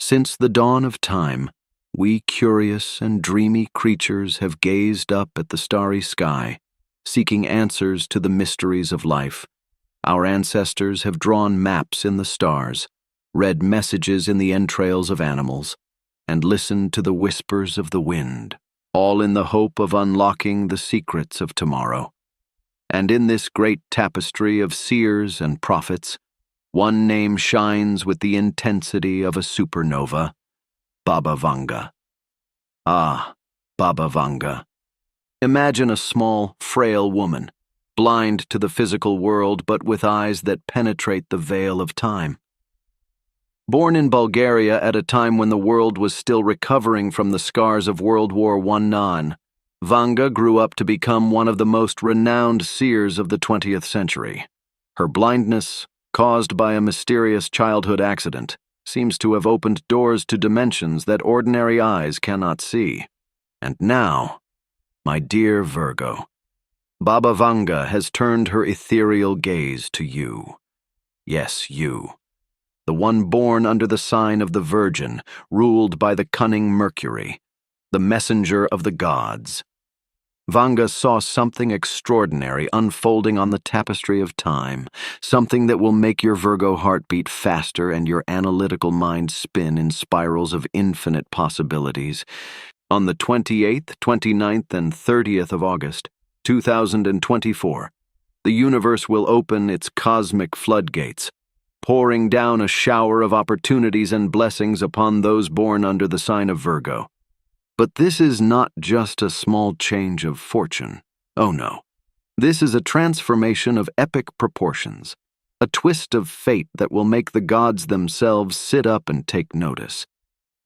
Since the dawn of time, we curious and dreamy creatures have gazed up at the starry sky, seeking answers to the mysteries of life. Our ancestors have drawn maps in the stars, read messages in the entrails of animals, and listened to the whispers of the wind, all in the hope of unlocking the secrets of tomorrow. And in this great tapestry of seers and prophets, one name shines with the intensity of a supernova: Baba Vanga. Ah, Baba Vanga. Imagine a small, frail woman, blind to the physical world but with eyes that penetrate the veil of time. Born in Bulgaria at a time when the world was still recovering from the scars of World War I, Vanga grew up to become one of the most renowned seers of the 20th century. Her blindness, caused by a mysterious childhood accident, seems to have opened doors to dimensions that ordinary eyes cannot see. And now, my dear Virgo, Baba Vanga has turned her ethereal gaze to you. Yes, you. The one born under the sign of the Virgin, ruled by the cunning Mercury, the messenger of the gods. Vanga saw something extraordinary unfolding on the tapestry of time, something that will make your Virgo heart beat faster and your analytical mind spin in spirals of infinite possibilities. On the 28th, 29th, and 30th of August, 2024, the universe will open its cosmic floodgates, pouring down a shower of opportunities and blessings upon those born under the sign of Virgo. But this is not just a small change of fortune. Oh no. This is a transformation of epic proportions, a twist of fate that will make the gods themselves sit up and take notice.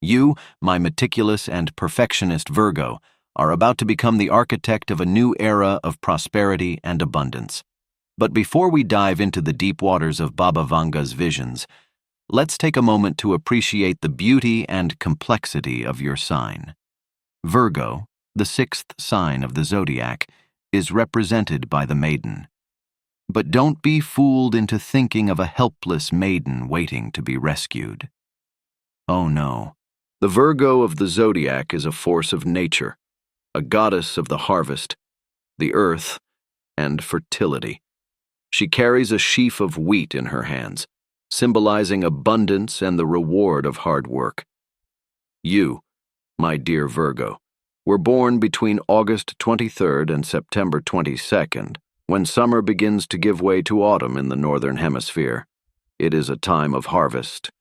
You, my meticulous and perfectionist Virgo, are about to become the architect of a new era of prosperity and abundance. But before we dive into the deep waters of Baba Vanga's visions, let's take a moment to appreciate the beauty and complexity of your sign. Virgo, the sixth sign of the zodiac, is represented by the maiden. But don't be fooled into thinking of a helpless maiden waiting to be rescued. Oh no. The Virgo of the zodiac is a force of nature, a goddess of the harvest, the earth, and fertility. She carries a sheaf of wheat in her hands, symbolizing abundance and the reward of hard work. You, my dear Virgo, were born between August 23rd and September 22nd, when summer begins to give way to autumn in the northern hemisphere. It is a time of harvest,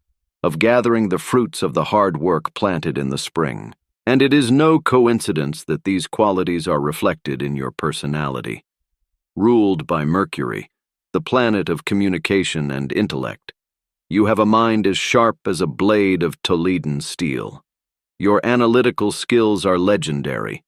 of gathering the fruits of the hard work planted in the spring. And it is no coincidence that these qualities are reflected in your personality. Ruled by Mercury, the planet of communication and intellect, you have a mind as sharp as a blade of Toledan steel. Your analytical skills are legendary,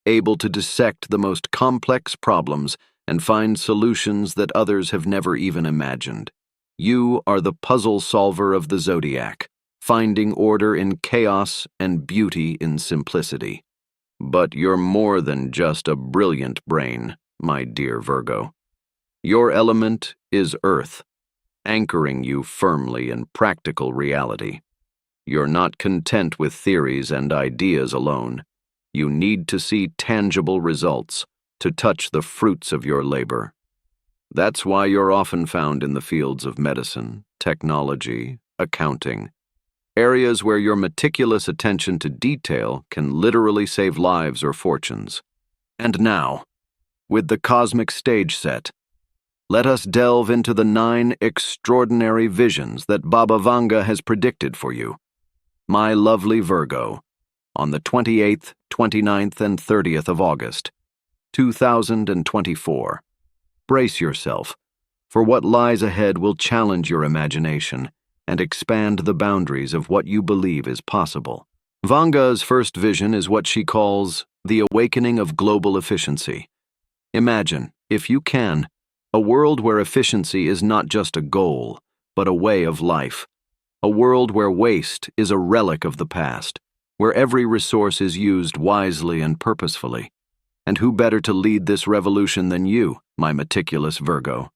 able to dissect the most complex problems and find solutions that others have never even imagined. You are the puzzle solver of the zodiac, finding order in chaos and beauty in simplicity. But you're more than just a brilliant brain, my dear Virgo. Your element is Earth, anchoring you firmly in practical reality. You're not content with theories and ideas alone. You need to see tangible results, to touch the fruits of your labor. That's why you're often found in the fields of medicine, technology, accounting, areas where your meticulous attention to detail can literally save lives or fortunes. And now, with the cosmic stage set, let us delve into the 9 extraordinary visions that Baba Vanga has predicted for you. My lovely Virgo, on the 28th, 29th, and 30th of August, 2024. Brace yourself, for what lies ahead will challenge your imagination and expand the boundaries of what you believe is possible. Vanga's first vision is what she calls the awakening of global efficiency. Imagine, if you can, a world where efficiency is not just a goal, but a way of life. A world where waste is a relic of the past, where every resource is used wisely and purposefully. And who better to lead this revolution than you, my meticulous Virgo?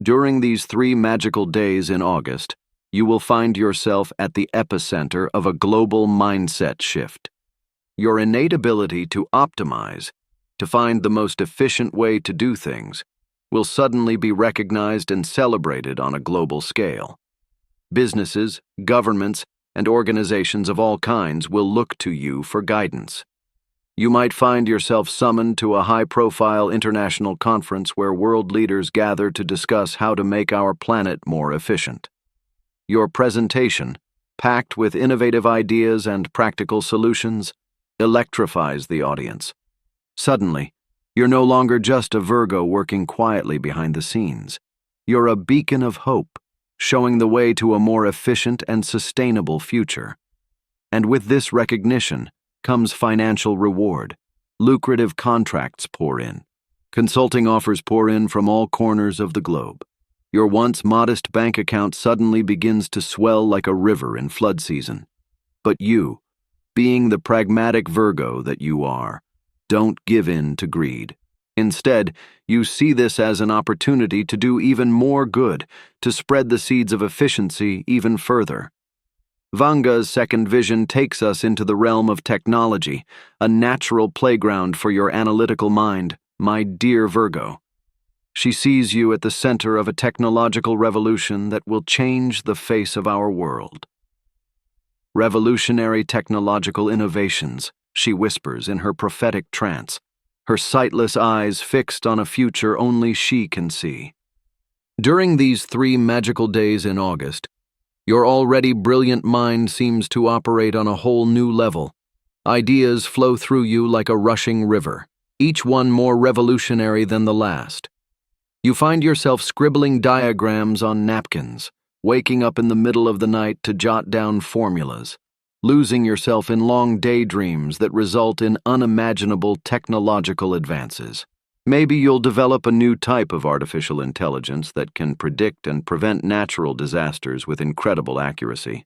During these 3 magical days in August, you will find yourself at the epicenter of a global mindset shift. Your innate ability to optimize, to find the most efficient way to do things, will suddenly be recognized and celebrated on a global scale. Businesses, governments, and organizations of all kinds will look to you for guidance. You might find yourself summoned to a high-profile international conference where world leaders gather to discuss how to make our planet more efficient. Your presentation, packed with innovative ideas and practical solutions, electrifies the audience. Suddenly, you're no longer just a Virgo working quietly behind the scenes. You're a beacon of hope, showing the way to a more efficient and sustainable future. And with this recognition comes financial reward. Lucrative contracts pour in. Consulting offers pour in from all corners of the globe. Your once modest bank account suddenly begins to swell like a river in flood season. But you, being the pragmatic Virgo that you are, don't give in to greed. Instead, you see this as an opportunity to do even more good, to spread the seeds of efficiency even further. Vanga's second vision takes us into the realm of technology, a natural playground for your analytical mind, my dear Virgo. She sees you at the center of a technological revolution that will change the face of our world. Revolutionary technological innovations, she whispers in her prophetic trance, her sightless eyes fixed on a future only she can see. During these 3 magical days in August, your already brilliant mind seems to operate on a whole new level. Ideas flow through you like a rushing river, each one more revolutionary than the last. You find yourself scribbling diagrams on napkins, waking up in the middle of the night to jot down formulas, losing yourself in long daydreams that result in unimaginable technological advances. Maybe you'll develop a new type of artificial intelligence that can predict and prevent natural disasters with incredible accuracy.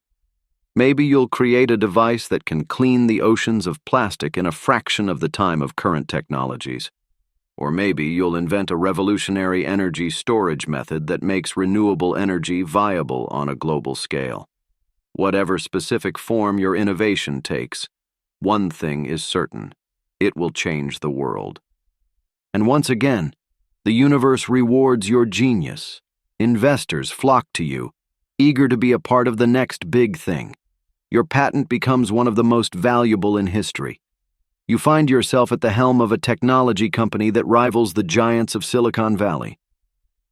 Maybe you'll create a device that can clean the oceans of plastic in a fraction of the time of current technologies. Or maybe you'll invent a revolutionary energy storage method that makes renewable energy viable on a global scale. Whatever specific form your innovation takes, one thing is certain: it will change the world. And once again, the universe rewards your genius. Investors flock to you, eager to be a part of the next big thing. Your patent becomes one of the most valuable in history. You find yourself at the helm of a technology company that rivals the giants of Silicon Valley.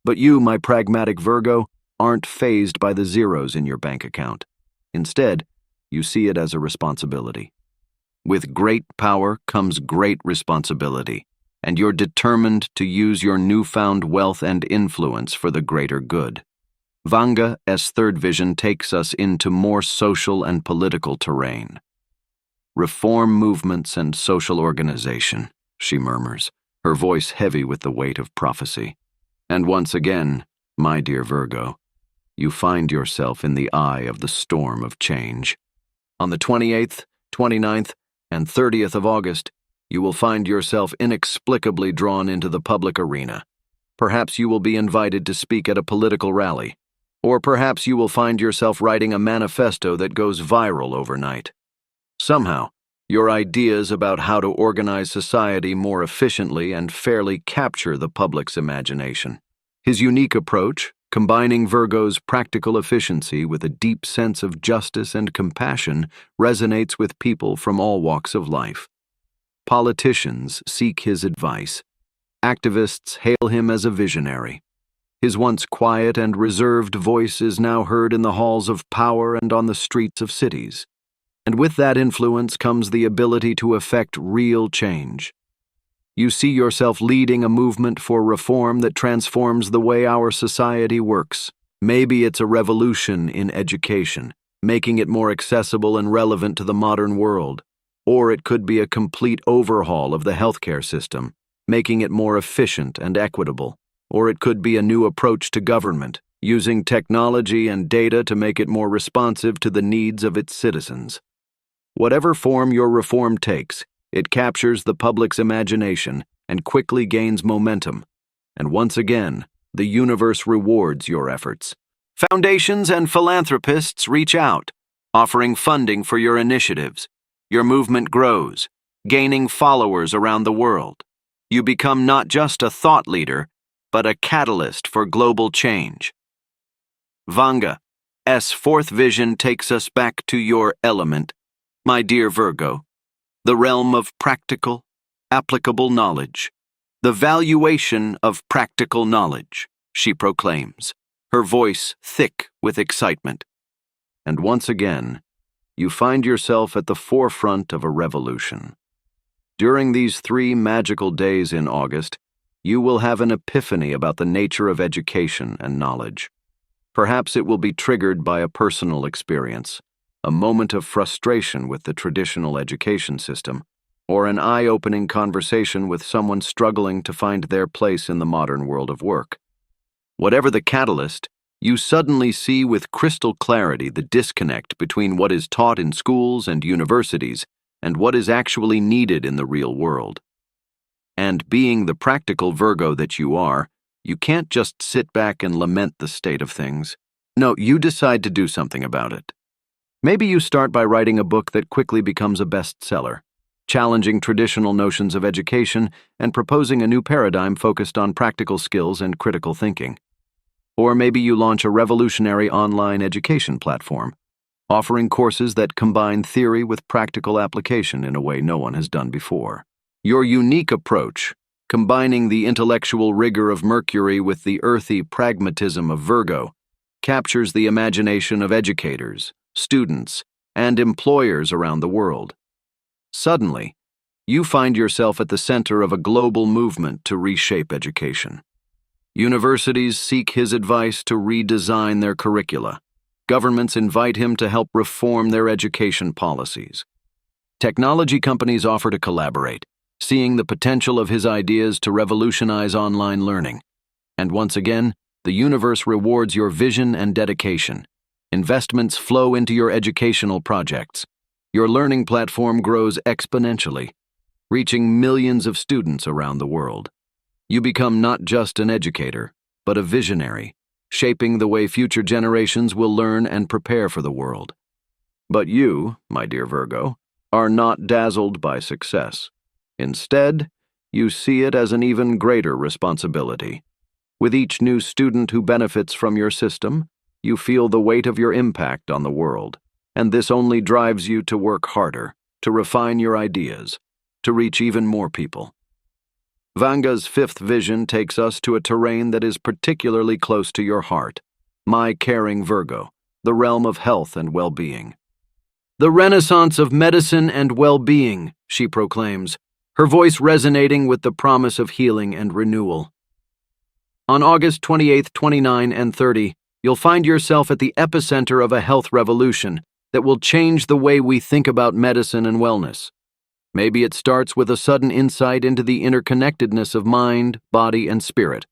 But you, my pragmatic Virgo, aren't fazed by the zeros in your bank account. Instead, you see it as a responsibility. With great power comes great responsibility, and you're determined to use your newfound wealth and influence for the greater good. Vanga's third vision takes us into more social and political terrain. Reform movements and social organization, she murmurs, her voice heavy with the weight of prophecy. And once again, my dear Virgo, you find yourself in the eye of the storm of change. On the 28th, 29th, and 30th of August, you will find yourself inexplicably drawn into the public arena. Perhaps you will be invited to speak at a political rally, or perhaps you will find yourself writing a manifesto that goes viral overnight. Somehow, your ideas about how to organize society more efficiently and fairly capture the public's imagination. His unique approach, combining Virgo's practical efficiency with a deep sense of justice and compassion, resonates with people from all walks of life. Politicians seek his advice. Activists hail him as a visionary. His once quiet and reserved voice is now heard in the halls of power and on the streets of cities. And with that influence comes the ability to effect real change. You see yourself leading a movement for reform that transforms the way our society works. Maybe it's a revolution in education, making it more accessible and relevant to the modern world. Or it could be a complete overhaul of the healthcare system, making it more efficient and equitable. Or it could be a new approach to government, using technology and data to make it more responsive to the needs of its citizens. Whatever form your reform takes, it captures the public's imagination and quickly gains momentum. And once again, the universe rewards your efforts. Foundations and philanthropists reach out, offering funding for your initiatives. Your movement grows, gaining followers around the world. You become not just a thought leader, but a catalyst for global change. Vanga's fourth vision takes us back to your element, my dear Virgo, the realm of practical, applicable knowledge. The valuation of practical knowledge, she proclaims, her voice thick with excitement. And once again, you find yourself at the forefront of a revolution. During these 3 magical days in August, you will have an epiphany about the nature of education and knowledge. Perhaps it will be triggered by a personal experience, a moment of frustration with the traditional education system, or an eye-opening conversation with someone struggling to find their place in the modern world of work. Whatever the catalyst, you suddenly see with crystal clarity the disconnect between what is taught in schools and universities and what is actually needed in the real world. And being the practical Virgo that you are, you can't just sit back and lament the state of things. No, you decide to do something about it. Maybe you start by writing a book that quickly becomes a bestseller, challenging traditional notions of education and proposing a new paradigm focused on practical skills and critical thinking. Or maybe you launch a revolutionary online education platform, offering courses that combine theory with practical application in a way no one has done before. Your unique approach, combining the intellectual rigor of Mercury with the earthy pragmatism of Virgo, captures the imagination of educators, students, and employers around the world. Suddenly, you find yourself at the center of a global movement to reshape education. Universities seek his advice to redesign their curricula. Governments invite him to help reform their education policies. Technology companies offer to collaborate, seeing the potential of his ideas to revolutionize online learning. And once again, the universe rewards your vision and dedication. Investments flow into your educational projects. Your learning platform grows exponentially, reaching millions of students around the world. You become not just an educator, but a visionary, shaping the way future generations will learn and prepare for the world. But you, my dear Virgo, are not dazzled by success. Instead, you see it as an even greater responsibility. With each new student who benefits from your system, you feel the weight of your impact on the world, and this only drives you to work harder, to refine your ideas, to reach even more people. Vanga's 5th vision takes us to a terrain that is particularly close to your heart, my caring Virgo, the realm of health and well-being. The renaissance of medicine and well-being, she proclaims, her voice resonating with the promise of healing and renewal. On August 28, 29, and 30, you'll find yourself at the epicenter of a health revolution that will change the way we think about medicine and wellness. Maybe it starts with a sudden insight into the interconnectedness of mind, body, and spirit.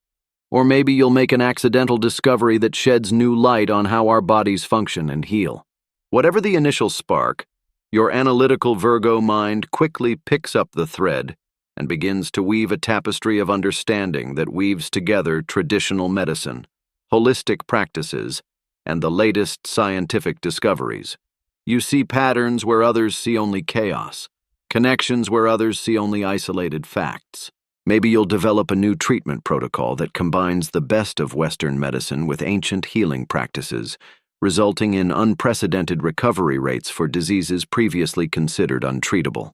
Or maybe you'll make an accidental discovery that sheds new light on how our bodies function and heal. Whatever the initial spark, your analytical Virgo mind quickly picks up the thread and begins to weave a tapestry of understanding that weaves together traditional medicine, holistic practices, and the latest scientific discoveries. You see patterns where others see only chaos, connections where others see only isolated facts. Maybe you'll develop a new treatment protocol that combines the best of Western medicine with ancient healing practices, resulting in unprecedented recovery rates for diseases previously considered untreatable.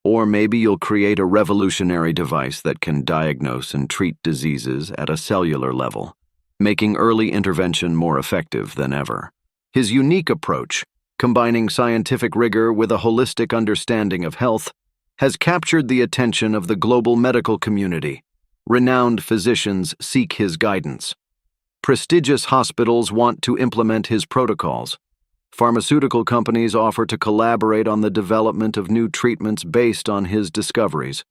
Or maybe you'll create a revolutionary device that can diagnose and treat diseases at a cellular level, making early intervention more effective than ever. His unique approach, combining scientific rigor with a holistic understanding of health, has captured the attention of the global medical community. Renowned physicians seek his guidance. Prestigious hospitals want to implement his protocols. Pharmaceutical companies offer to collaborate on the development of new treatments based on his discoveries.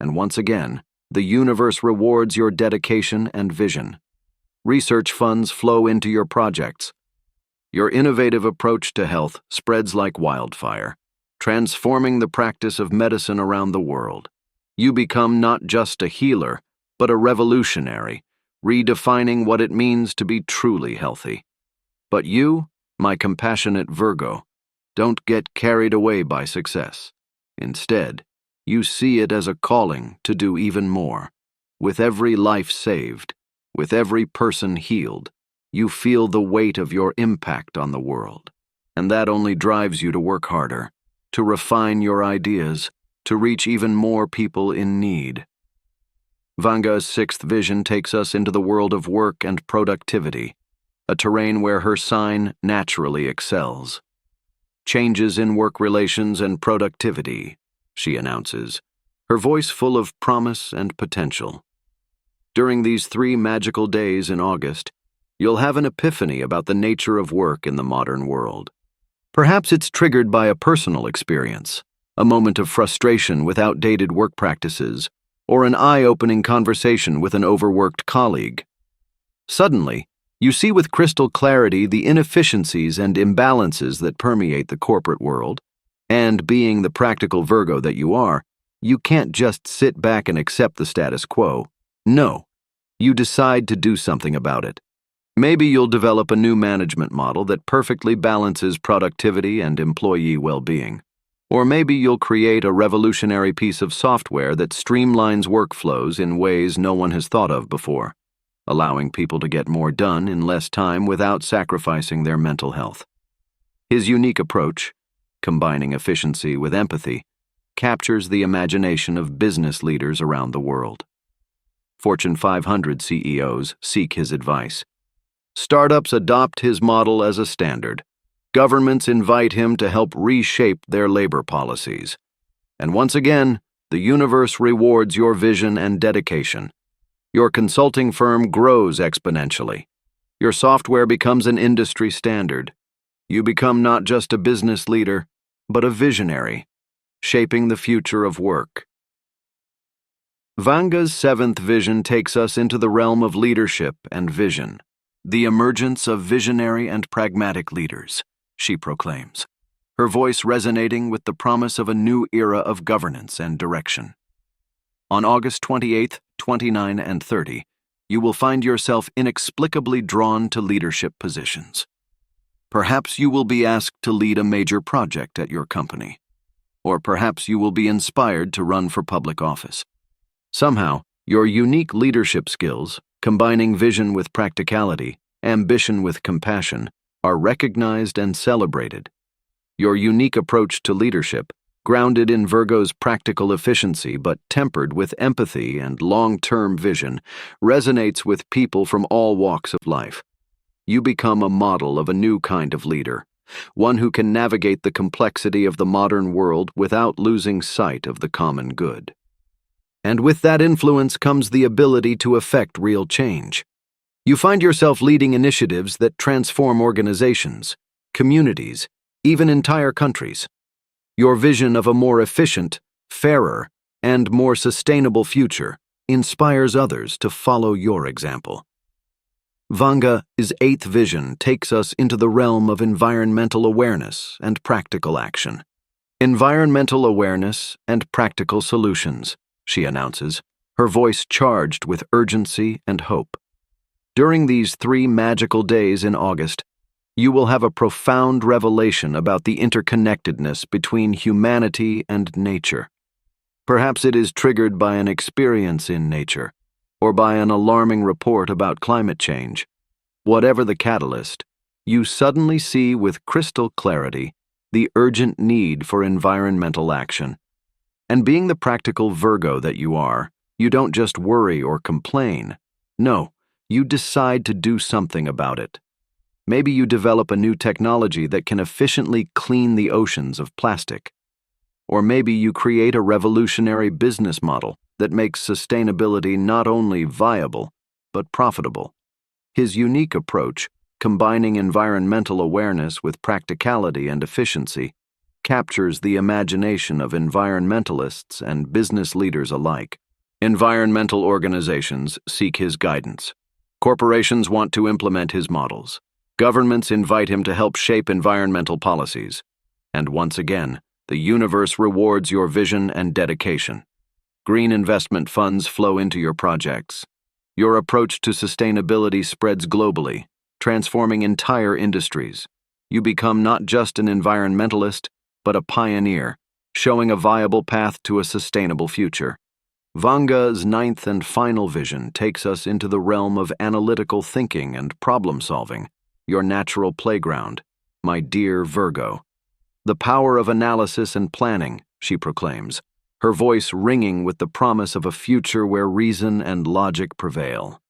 And once again, the universe rewards your dedication and vision. Research funds flow into your projects. Your innovative approach to health spreads like wildfire, transforming the practice of medicine around the world. You become not just a healer, but a revolutionary, redefining what it means to be truly healthy. But you, my compassionate Virgo, don't get carried away by success. Instead, you see it as a calling to do even more. With every life saved, with every person healed, you feel the weight of your impact on the world. And that only drives you to work harder, to refine your ideas, to reach even more people in need. Vanga's sixth vision takes us into the world of work and productivity, a terrain where her sign naturally excels. Changes in work relations and productivity, she announces, her voice full of promise and potential. During these 3 magical days in August, you'll have an epiphany about the nature of work in the modern world. Perhaps it's triggered by a personal experience, a moment of frustration with outdated work practices, or an eye-opening conversation with an overworked colleague. Suddenly, you see with crystal clarity the inefficiencies and imbalances that permeate the corporate world, and being the practical Virgo that you are, you can't just sit back and accept the status quo. No, you decide to do something about it. Maybe you'll develop a new management model that perfectly balances productivity and employee well-being. Or maybe you'll create a revolutionary piece of software that streamlines workflows in ways no one has thought of before, allowing people to get more done in less time without sacrificing their mental health. His unique approach, combining efficiency with empathy, captures the imagination of business leaders around the world. Fortune 500 CEOs seek his advice. Startups adopt his model as a standard. Governments invite him to help reshape their labor policies. And once again, the universe rewards your vision and dedication. Your consulting firm grows exponentially. Your software becomes an industry standard. You become not just a business leader, but a visionary, shaping the future of work. Vanga's 7th vision takes us into the realm of leadership and vision. The emergence of visionary and pragmatic leaders, she proclaims, her voice resonating with the promise of a new era of governance and direction. On August 28, 29, and 30, you will find yourself inexplicably drawn to leadership positions. Perhaps you will be asked to lead a major project at your company, or perhaps you will be inspired to run for public office. Somehow, your unique leadership skills, combining vision with practicality, ambition with compassion, are recognized and celebrated. Your unique approach to leadership, grounded in Virgo's practical efficiency but tempered with empathy and long-term vision, resonates with people from all walks of life. You become a model of a new kind of leader, one who can navigate the complexity of the modern world without losing sight of the common good. And with that influence comes the ability to effect real change. You find yourself leading initiatives that transform organizations, communities, even entire countries. Your vision of a more efficient, fairer, and more sustainable future inspires others to follow your example. Vanga's 8th vision takes us into the realm of environmental awareness and practical action. Environmental awareness and practical solutions, she announces, her voice charged with urgency and hope. During these 3 magical days in August, you will have a profound revelation about the interconnectedness between humanity and nature. Perhaps it is triggered by an experience in nature, or by an alarming report about climate change. Whatever the catalyst, you suddenly see with crystal clarity the urgent need for environmental action. And being the practical Virgo that you are, you don't just worry or complain. No, you decide to do something about it. Maybe you develop a new technology that can efficiently clean the oceans of plastic. Or maybe you create a revolutionary business model that makes sustainability not only viable, but profitable. His unique approach, combining environmental awareness with practicality and efficiency, captures the imagination of environmentalists and business leaders alike. Environmental organizations seek his guidance. Corporations want to implement his models. Governments invite him to help shape environmental policies. And once again, the universe rewards your vision and dedication. Green investment funds flow into your projects. Your approach to sustainability spreads globally, transforming entire industries. You become not just an environmentalist, but a pioneer, showing a viable path to a sustainable future. Vanga's ninth and final vision takes us into the realm of analytical thinking and problem-solving, your natural playground, my dear Virgo. The power of analysis and planning, she proclaims, her voice ringing with the promise of a future where reason and logic prevail.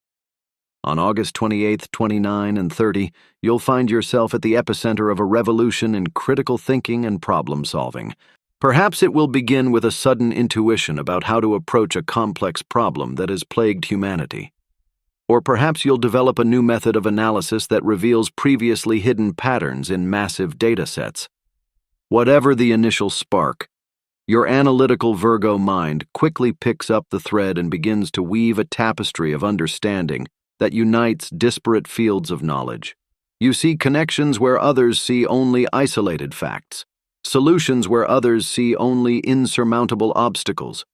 On August 28, 29, and 30, you'll find yourself at the epicenter of a revolution in critical thinking and problem-solving. Perhaps it will begin with a sudden intuition about how to approach a complex problem that has plagued humanity. Or perhaps you'll develop a new method of analysis that reveals previously hidden patterns in massive data sets. Whatever the initial spark, your analytical Virgo mind quickly picks up the thread and begins to weave a tapestry of understanding that unites disparate fields of knowledge. You see connections where others see only isolated facts, solutions where others see only insurmountable obstacles.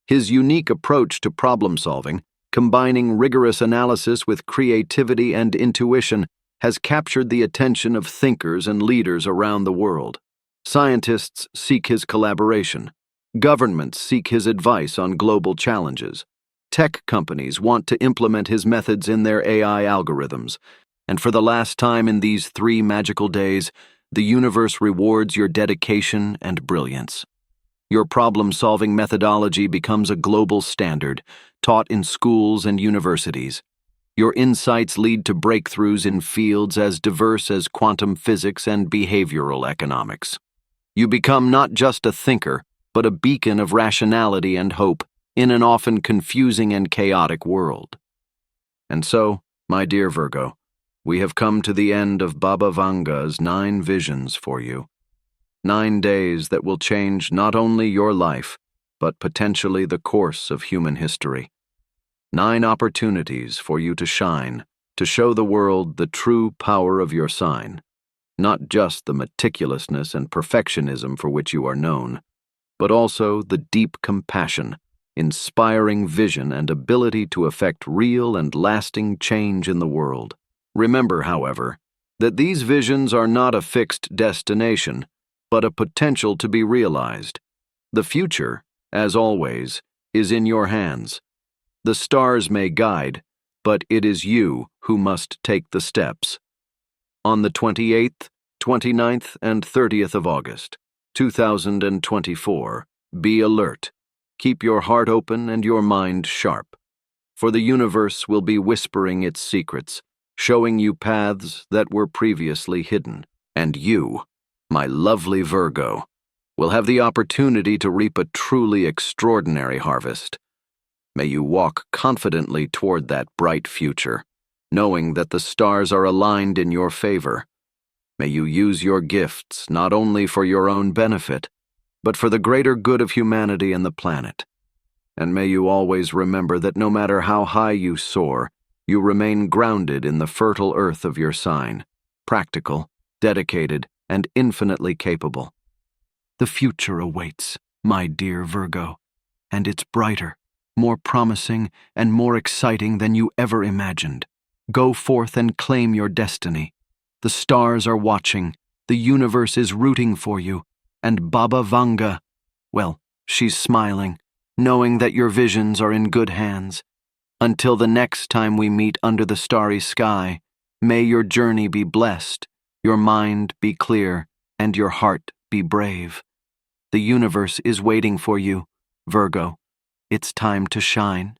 His unique approach to problem-solving, combining rigorous analysis with creativity and intuition, has captured the attention of thinkers and leaders around the world. Scientists seek his collaboration. Governments seek his advice on global challenges. Tech companies want to implement his methods in their AI algorithms. And for the last time in these 3 magical days, the universe rewards your dedication and brilliance. Your problem-solving methodology becomes a global standard, taught in schools and universities. Your insights lead to breakthroughs in fields as diverse as quantum physics and behavioral economics. You become not just a thinker, but a beacon of rationality and hope in an often confusing and chaotic world. And so, my dear Virgo, we have come to the end of Baba Vanga's 9 visions for you. 9 days that will change not only your life, but potentially the course of human history. 9 opportunities for you to shine, to show the world the true power of your sign. Not just the meticulousness and perfectionism for which you are known, but also the deep compassion, inspiring vision, and ability to effect real and lasting change in the world. Remember, however, that these visions are not a fixed destination, but a potential to be realized. The future, as always, is in your hands. The stars may guide, but it is you who must take the steps. On the 28th, 29th, and 30th of August, 2024, be alert. Keep your heart open and your mind sharp, for the universe will be whispering its secrets, showing you paths that were previously hidden. And you, my lovely Virgo, will have the opportunity to reap a truly extraordinary harvest. May you walk confidently toward that bright future, knowing that the stars are aligned in your favor. May you use your gifts not only for your own benefit, but for the greater good of humanity and the planet. And may you always remember that no matter how high you soar, you remain grounded in the fertile earth of your sign, practical, dedicated, and infinitely capable. The future awaits, my dear Virgo, and it's brighter, more promising, and more exciting than you ever imagined. Go forth and claim your destiny. The stars are watching, the universe is rooting for you, and Baba Vanga, well, she's smiling, knowing that your visions are in good hands. Until the next time we meet under the starry sky, may your journey be blessed, your mind be clear, and your heart be brave. The universe is waiting for you, Virgo. It's time to shine.